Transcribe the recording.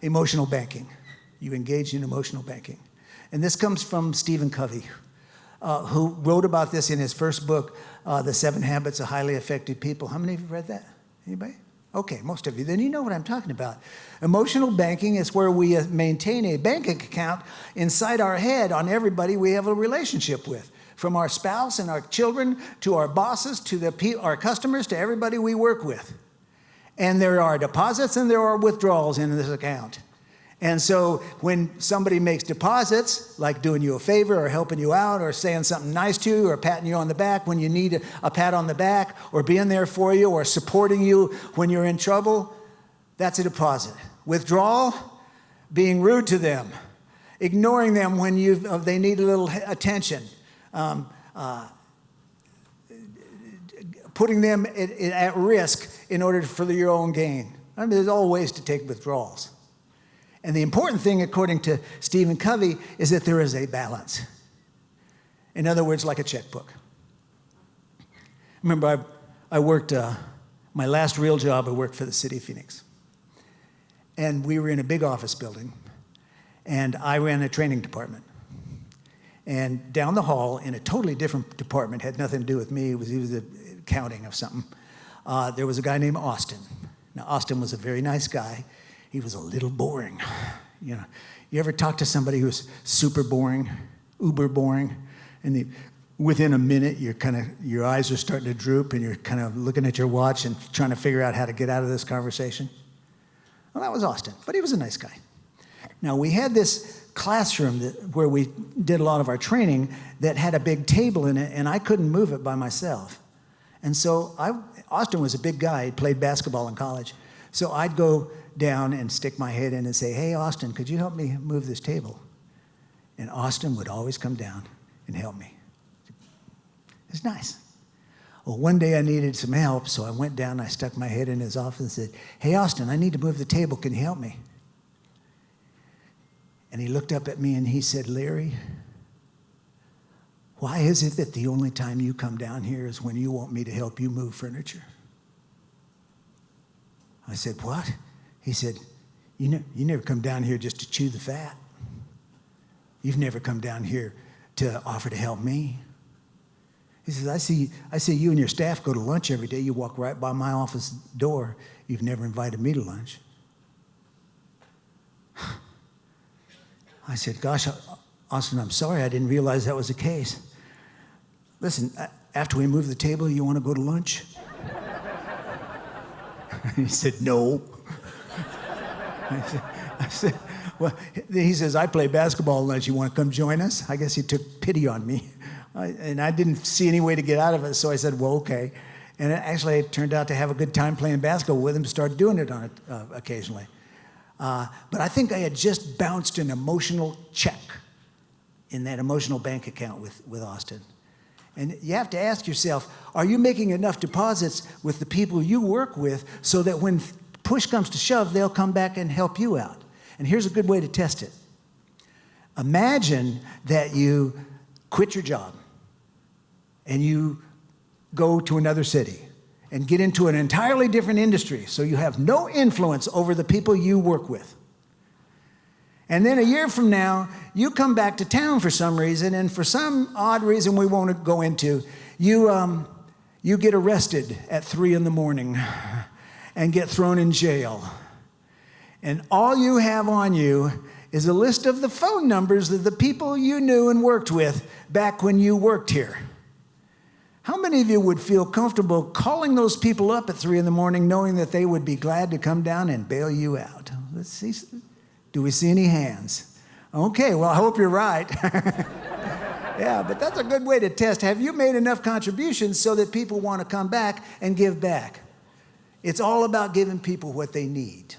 emotional banking. You engage in emotional banking. And this comes from Stephen Covey, who wrote about this in his first book, The 7 Habits of Highly Effective People. How many of you read that? Anybody? Okay, most of you. Then you know what I'm talking about. Emotional banking is where we maintain a bank account inside our head on everybody we have a relationship with, from our spouse and our children to our bosses to our customers to everybody we work with. And there are deposits and there are withdrawals in this account. And so when somebody makes deposits, like doing you a favor or helping you out or saying something nice to you or patting you on the back when you need a pat on the back or being there for you or supporting you when you're in trouble, that's a deposit. Withdrawal, being rude to them, ignoring them when they need a little attention, putting them at risk in order for your own gain. I mean, there's all ways to take withdrawals. And the important thing, according to Stephen Covey, is that there is a balance. In other words, like a checkbook. Remember, I worked, my last real job, I worked for the city of Phoenix. And we were in a big office building, and I ran a training department. And down the hall, in a totally different department, had nothing to do with me, he was accounting of something, there was a guy named Austin. Now, Austin was a very nice guy. He was a little boring. You know, you ever talk to somebody who's super boring, uber boring, and within a minute your eyes are starting to droop and you're kind of looking at your watch and trying to figure out how to get out of this conversation? Well, that was Austin, but he was a nice guy. Now, we had this classroom where we did a lot of our training that had a big table in it, and I couldn't move it by myself. And so Austin was a big guy. He played basketball in college. So I'd go down and stick my head in and say, "Hey, Austin, could you help me move this table?" And Austin would always come down and help me. It's nice. Well, one day I needed some help, so I went down, I stuck my head in his office and said, "Hey, Austin, I need to move the table. Can you help me?" And he looked up at me and he said, "Larry, why is it that the only time you come down here is when you want me to help you move furniture?" I said, "What?" He said, you never come down here just to chew the fat. You've never come down here to offer to help me." He says, I see you and your staff go to lunch every day. You walk right by my office door. You've never invited me to lunch." I said, "Gosh, Austin, I'm sorry. I didn't realize that was the case. Listen, after we move the table, you want to go to lunch?" He said, "No." I said, "Well," he says, "I play basketball lunch. You want to come join us?" I guess he took pity on me. And I didn't see any way to get out of it, so I said, "Well, okay." And actually, it turned out to have a good time playing basketball with him, started doing it on it occasionally. But I think I had just bounced an emotional check in that emotional bank account with Austin. And you have to ask yourself, are you making enough deposits with the people you work with so that when push comes to shove, they'll come back and help you out? And here's a good way to test it. Imagine that you quit your job and you go to another city and get into an entirely different industry so you have no influence over the people you work with. And then a year from now, you come back to town for some reason, and for some odd reason we won't go into, you get arrested at 3 a.m. and get thrown in jail. And all you have on you is a list of the phone numbers of the people you knew and worked with back when you worked here. How many of you would feel comfortable calling those people up at 3 a.m. knowing that they would be glad to come down and bail you out? Let's see. Do we see any hands? Okay, well, I hope you're right. Yeah, but that's a good way to test. Have you made enough contributions so that people want to come back and give back? It's all about giving people what they need.